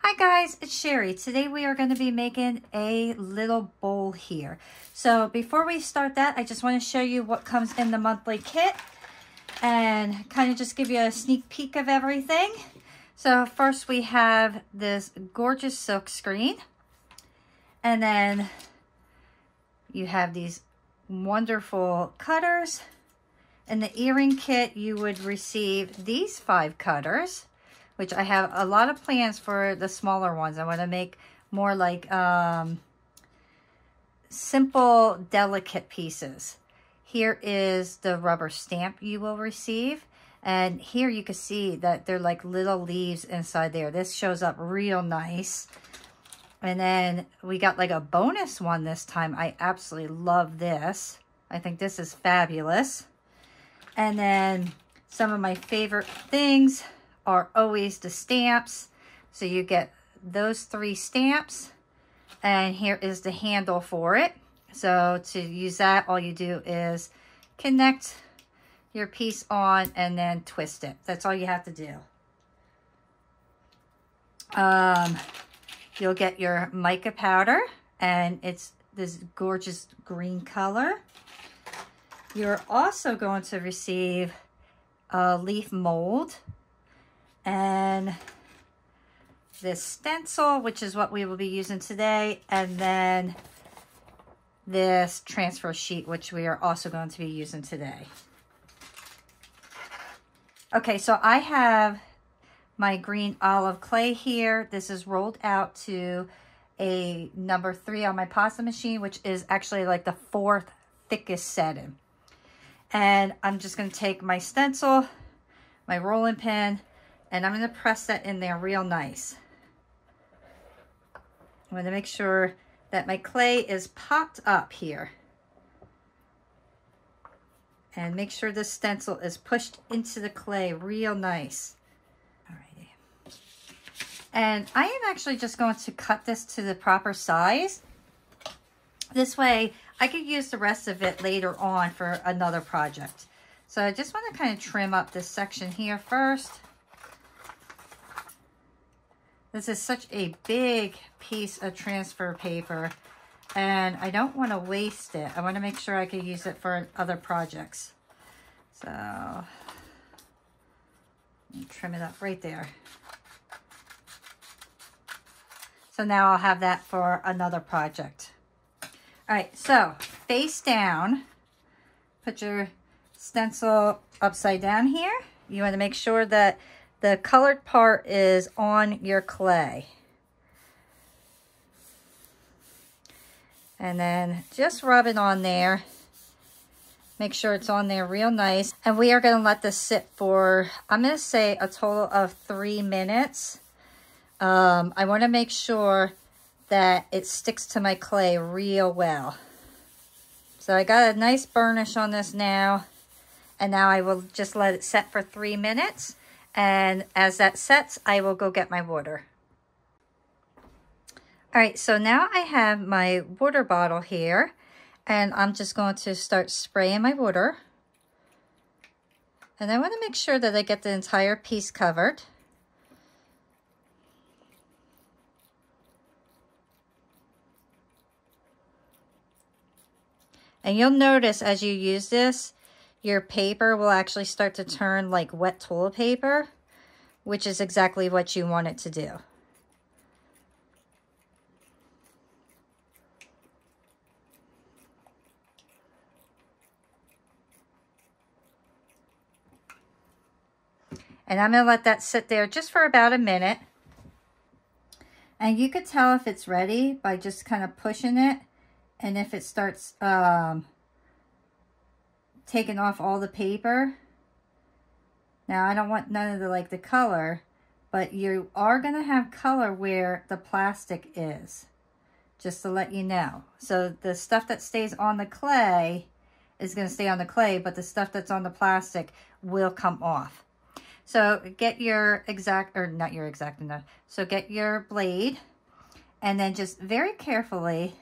Hi guys, it's Sherry. Today we are going to be making a little bowl here. So before we start that, I just want to show you what comes in the monthly kit and kind of just give you a sneak peek of everything. So first we have this gorgeous silk screen, and then you have these wonderful cutters. In the earring kit, you would receive these 5 cutters, which I have a lot of plans for the smaller ones. I want to make more like simple, delicate pieces. Here is the rubber stamp you will receive. And here you can see that they're like little leaves inside there. This shows up real nice. And then we got like a bonus one this time. I absolutely love this. I think this is fabulous. And then some of my favorite things are always the stamps. So you get those 3 stamps, and here is the handle for it. So to use that, all you do is connect your piece on and then twist it. That's all you have to do. You'll get your mica powder, and it's this gorgeous green color. You're also going to receive a leaf mold and this stencil, which is what we will be using today, and then this transfer sheet, which we are also going to be using today. Okay, so I have my green olive clay here. This is rolled out to a number 3 on my pasta machine, which is actually like the 4th thickest setting. And I'm just going to take my stencil, my rolling pin, and I'm going to press that in there real nice. I'm going to make sure that my clay is popped up here. And make sure the stencil is pushed into the clay real nice. Alrighty. And I am actually just going to cut this to the proper size. This way I could use the rest of it later on for another project. So I just want to kind of trim up this section here first. This is such a big piece of transfer paper, and I don't want to waste it. I want to make sure I can use it for other projects. So trim it up right there. So now I'll have that for another project. All right, so face down, put your stencil upside down here. You want to make sure that the colored part is on your clay. And then just rub it on there. Make sure it's on there real nice. And we are going to let this sit for, I'm going to say, a total of 3 minutes. I want to make sure that it sticks to my clay real well. So I got a nice burnish on this now. And now I will just let it set for 3 minutes. And as that sets, I will go get my water. All right, so now I have my water bottle here, and I'm just going to start spraying my water. And I want to make sure that I get the entire piece covered. And you'll notice as you use this, your paper will actually start to turn like wet toilet paper, which is exactly what you want it to do. And I'm going to let that sit there just for about a minute. And you could tell if it's ready by just kind of pushing it. And if it starts taking off all the paper. Now I don't want none of the color, but you are going to have color where the plastic is, just to let you know. So the stuff that stays on the clay is going to stay on the clay, but the stuff that's on the plastic will come off. So get your so get your blade, and then just very carefully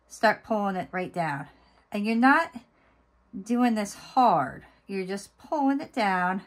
start pulling it right down. And you're not doing this hard. You're just pulling it down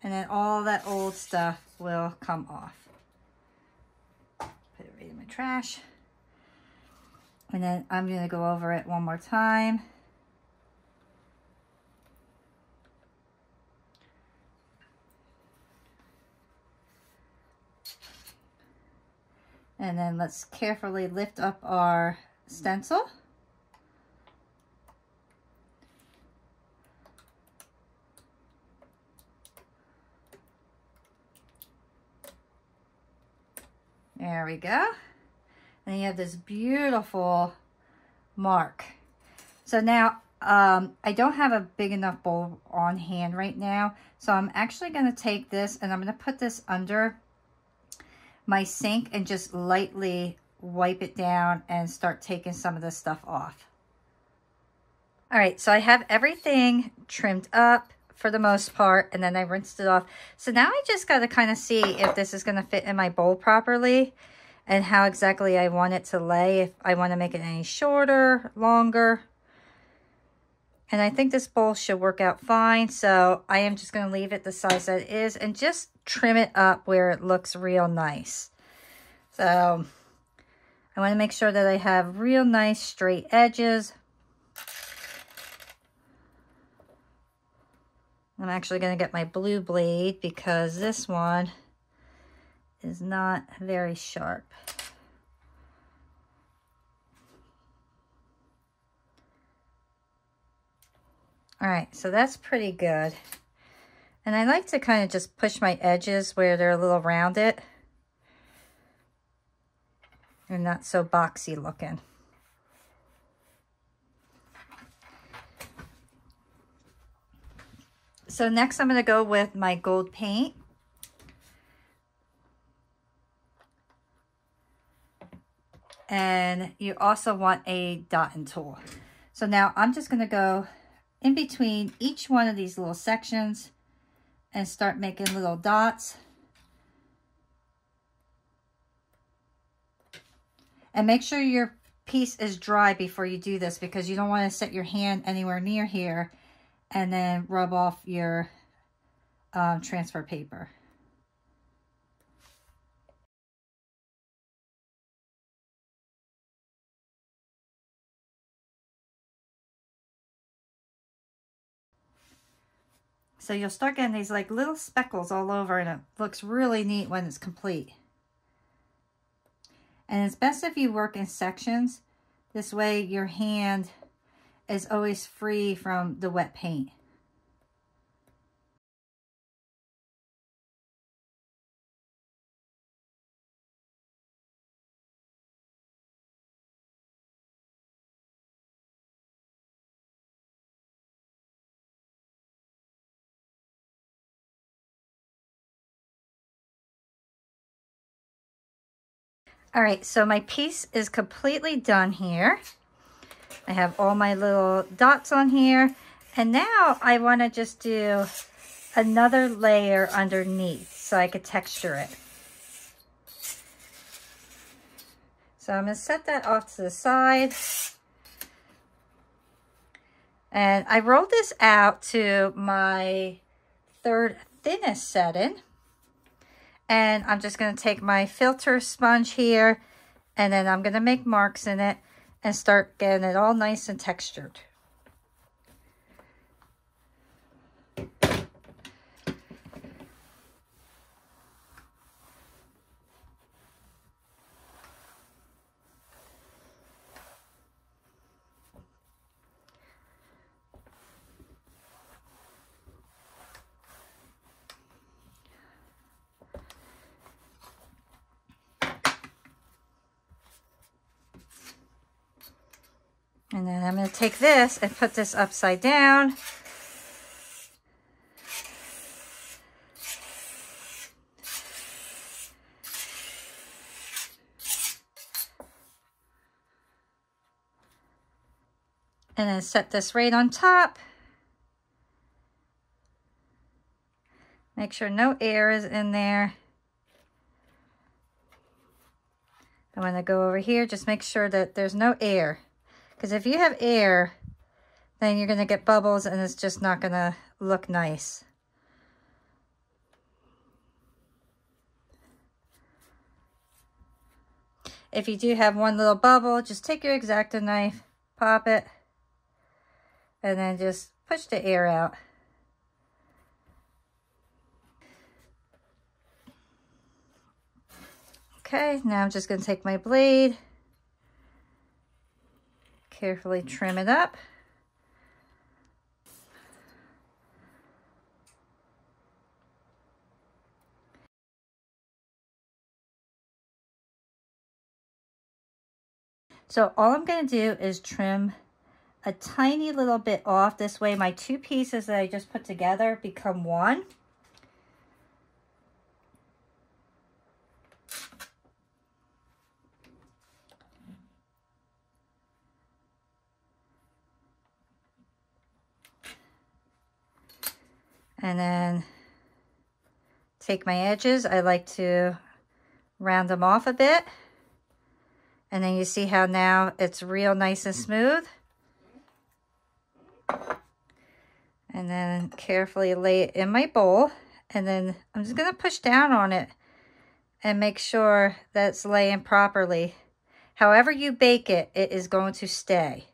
And then all that old stuff will come off. Put it right in my trash. And then I'm going to go over it one more time. And then let's carefully lift up our stencil. There we go. And you have this beautiful mark. So now, I don't have a big enough bowl on hand right now. So I'm actually going to take this and I'm going to put this under my sink and just lightly wipe it down and start taking some of this stuff off. All right, so I have everything trimmed up for the most part, and then I rinsed it off. So now I just got to kind of see if this is going to fit in my bowl properly and how exactly I want it to lay, if I want to make it any shorter, longer. And I think this bowl should work out fine, so I am just going to leave it the size that it is and just trim it up where it looks real nice. So I want to make sure that I have real nice straight edges. I'm actually going to get my blue blade because this one is not very sharp. All right, so that's pretty good. And I like to kind of just push my edges where they're a little rounded and not so boxy looking. So next I'm going to go with my gold paint. And you also want a dotting tool. So now I'm just going to go in between each one of these little sections and start making little dots. And make sure your piece is dry before you do this, because you don't want to set your hand anywhere near here and then rub off your transfer paper. So you'll start getting these like little speckles all over, and it looks really neat when it's complete. And it's best if you work in sections. This way your hand is always free from the wet paint. All right, so my piece is completely done here. I have all my little dots on here. And now I want to just do another layer underneath so I could texture it. So I'm going to set that off to the side. And I rolled this out to my third thinnest setting. And I'm just going to take my filter sponge here, and then I'm going to make marks in it and start getting it all nice and textured. And then I'm going to take this and put this upside down. And then set this right on top. Make sure no air is in there. I'm going to go over here, just make sure that there's no air. Because if you have air, then you're going to get bubbles and it's just not going to look nice. If you do have one little bubble, just take your X-Acto knife, pop it, and then just push the air out. Okay, now I'm just going to take my blade, carefully trim it up. So all I'm going to do is trim a tiny little bit off. This way my two pieces that I just put together become one. And then take my edges. I like to round them off a bit. And then you see how now it's real nice and smooth. And then carefully lay it in my bowl. And then I'm just going to push down on it and make sure that it's laying properly. However you bake it, it is going to stay.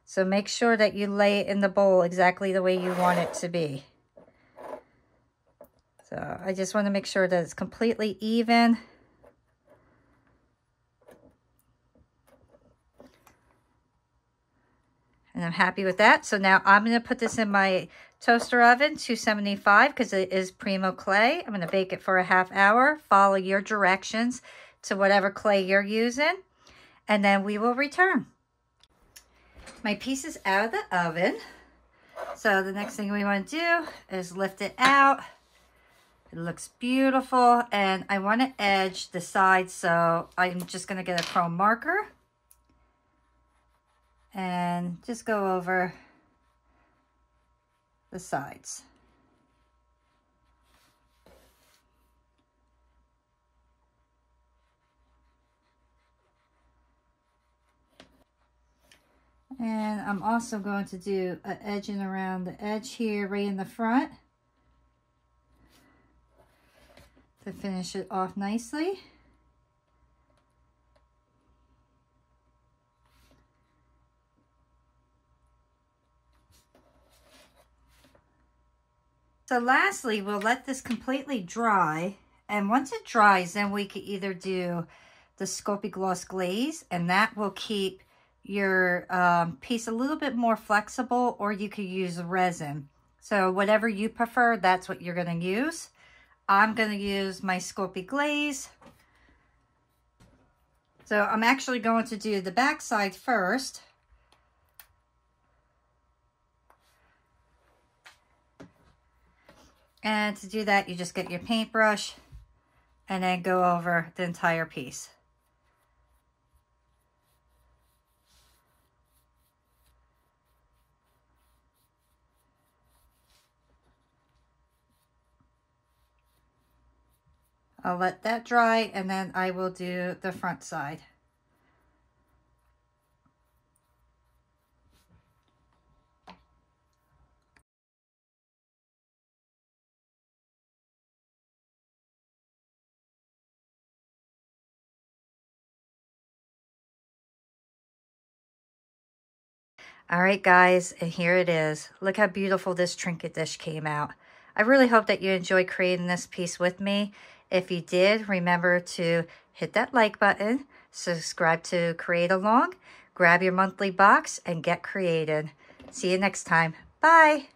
So make sure that you lay it in the bowl exactly the way you want it to be. So I just want to make sure that it's completely even. And I'm happy with that. So now I'm going to put this in my toaster oven, 275, because it is Primo clay. I'm going to bake it for a ½ hour. Follow your directions to whatever clay you're using. And then we will return. My piece is out of the oven. So the next thing we want to do is lift it out. It looks beautiful, and I want to edge the sides, so I'm just going to get a chrome marker and just go over the sides. And I'm also going to do an edging around the edge here, right in the front, to finish it off nicely. So lastly, we'll let this completely dry, and once it dries, then we could either do the Sculpey Gloss glaze, and that will keep your piece a little bit more flexible, or you could use resin. So whatever you prefer, that's what you're going to use. I'm going to use my Sculpey glaze. So I'm actually going to do the back side first. And to do that, you just get your paintbrush and then go over the entire piece. I'll let that dry, and then I will do the front side. All right, guys, and here it is. Look how beautiful this trinket dish came out. I really hope that you enjoyed creating this piece with me. If you did, remember to hit that like button, subscribe to CreateAlong, grab your monthly box, and get created. See you next time. Bye.